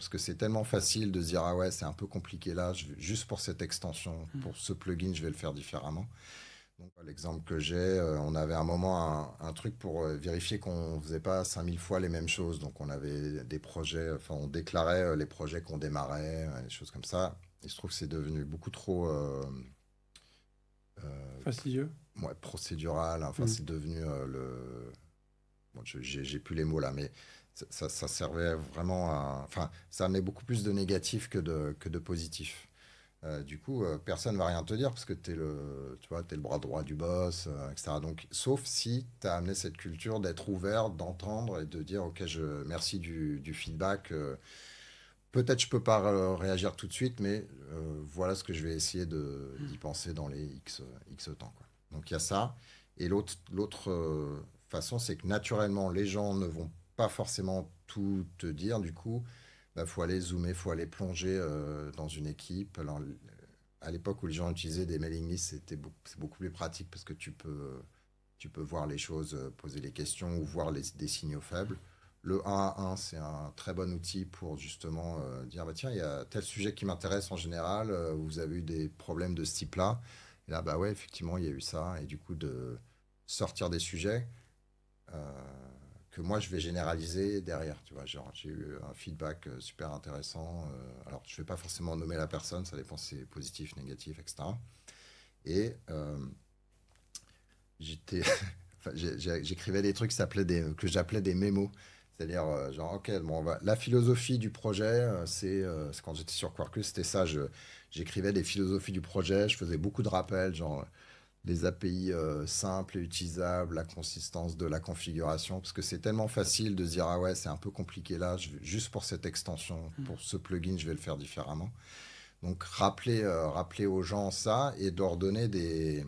parce que c'est tellement facile de se dire, ah ouais, c'est un peu compliqué là, juste pour cette extension, pour ce plugin, je vais le faire différemment. Donc, l'exemple que j'ai, on avait à un moment un truc pour vérifier qu'on ne faisait pas 5000 fois les mêmes choses. Donc, on avait des projets, enfin, on déclarait les projets qu'on démarrait, des choses comme ça. Il se trouve que c'est devenu beaucoup trop Fastidieux. ouais, procédural. Enfin, Hmm. c'est devenu le. Bon, j'ai plus les mots là, mais ça servait vraiment à. Enfin, ça amenait beaucoup plus de négatifs que de positifs. Du coup, personne ne va rien te dire parce que tu vois, t'es le bras droit du boss, etc. Donc, sauf si tu as amené cette culture d'être ouvert, d'entendre et de dire, OK, merci du feedback. Peut-être je peux pas réagir tout de suite, mais voilà ce que je vais essayer d'y penser dans les X temps, quoi. Donc, il y a ça. Et l'autre façon, c'est que naturellement, les gens ne vont pas forcément tout te dire. Du coup, il faut aller zoomer, il faut aller plonger dans une équipe. Alors, à l'époque où les gens utilisaient des mailing lists, c'est beaucoup plus pratique parce que tu peux voir les choses, poser les questions ou voir des signaux faibles. Le 1 à 1, c'est un très bon outil pour justement dire bah, tiens, il y a tel sujet qui m'intéresse en général, vous avez eu des problèmes de ce type-là. Et là, bah ouais, effectivement, il y a eu ça. Et du coup, de sortir des sujets euh, que moi, je vais généraliser derrière. Tu vois, genre, j'ai eu un feedback super intéressant. Alors, je ne vais pas forcément nommer la personne, ça dépend si c'est positif, négatif, etc. Et j'étais, enfin, j'écrivais des trucs que j'appelais des mémos. C'est-à-dire, genre, ok, bon, la philosophie du projet, c'est quand j'étais sur Quarkus, c'était ça. J'écrivais des philosophies du projet, je faisais beaucoup de rappels, genre les API simples et utilisables, la consistance de la configuration, parce que c'est tellement facile de se dire, ah ouais, c'est un peu compliqué là, juste pour cette extension, pour ce plugin, je vais le faire différemment. Donc, rappeler aux gens ça et de leur donner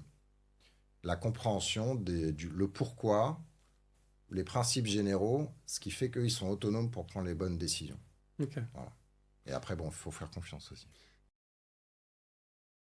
la compréhension, le pourquoi, les principes généraux, ce qui fait qu'ils sont autonomes pour prendre les bonnes décisions. Ok. Voilà. Et après, bon, il faut faire confiance aussi.